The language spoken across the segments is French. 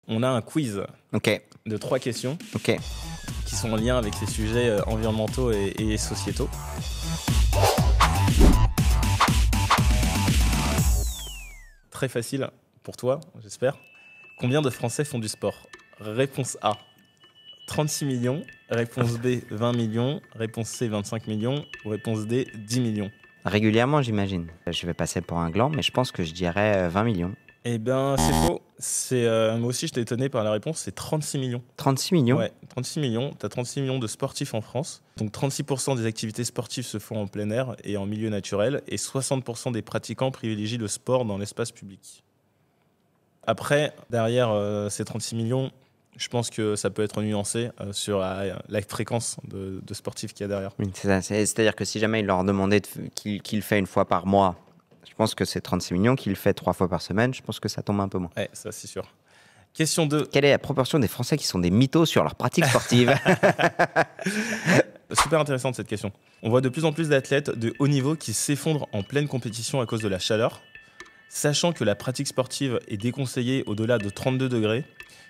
On a un quiz Ok, de 3 questions ok. qui sont en lien avec les sujets environnementaux et sociétaux. Très facile pour toi, j'espère. Combien de Français font du sport? Réponse A, 36 millions. Réponse B, 20 millions. Réponse C, 25 millions. Ou réponse D, 10 millions. Régulièrement, j'imagine. Je vais passer pour un gland, mais je pense que je dirais 20 millions. Eh ben, c'est faux. Moi aussi, j'étais étonné par la réponse. C'est 36 millions. 36 millions? Ouais, 36 millions. Tu as 36 millions de sportifs en France. Donc 36% des activités sportives se font en plein air et en milieu naturel. Et 60% des pratiquants privilégient le sport dans l'espace public. Après, derrière ces 36 millions, je pense que ça peut être nuancé sur la fréquence de sportifs qu'il y a derrière. Oui, c'est ça. C'est-à-dire que si jamais il leur demandait qu'il fait une fois par mois, je pense que c'est 36 millions. Qu'il fait 3 fois par semaine, je pense que ça tombe un peu moins. Ouais, ça c'est sûr. Question 2. Quelle est la proportion des Français qui sont des mythos sur leur pratique sportive? Super intéressante cette question. On voit de plus en plus d'athlètes de haut niveau qui s'effondrent en pleine compétition à cause de la chaleur. Sachant que la pratique sportive est déconseillée au-delà de 32 degrés,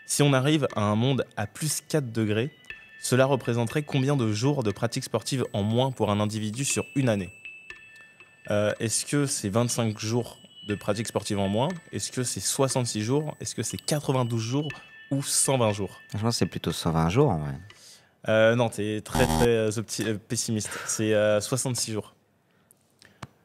si on arrive à un monde à plus 4 degrés, cela représenterait combien de jours de pratique sportive en moins pour un individu sur une année? Est-ce que c'est 25 jours de pratique sportive en moins? Est-ce que c'est 66 jours? Est-ce que c'est 92 jours ou 120 jours? Je pense que c'est plutôt 120 jours en vrai. Non, t'es très pessimiste. C'est 66 jours.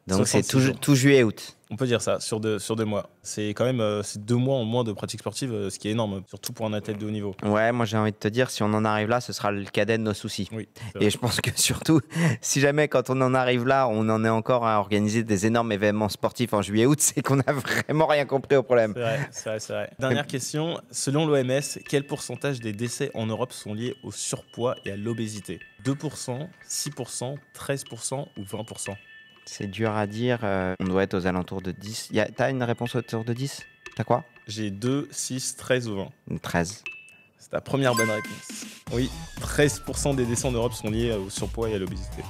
Donc c'est 66 jours. tout juillet-août. On peut dire ça, sur 2 mois. C'est quand même 2 mois en moins de pratique sportive, ce qui est énorme, surtout pour un athlète de haut niveau. Ouais, moi j'ai envie de te dire, si on en arrive là, ce sera le cadet de nos soucis. Oui, Et je pense que surtout, si jamais quand on en arrive là, on en est encore à organiser des énormes événements sportifs en juillet-août, c'est qu'on n'a vraiment rien compris au problème. c'est vrai. Dernière question, selon l'OMS, quel pourcentage des décès en Europe sont liés au surpoids et à l'obésité? 2%, 6%, 13% ou 20%? C'est dur à dire, on doit être aux alentours de 10. T'as une réponse autour de 10? T'as quoi? J'ai 2, 6, 13 ou 20. 13. C'est ta première bonne réponse. Oui, 13% des décès en Europe sont liés au surpoids et à l'obésité.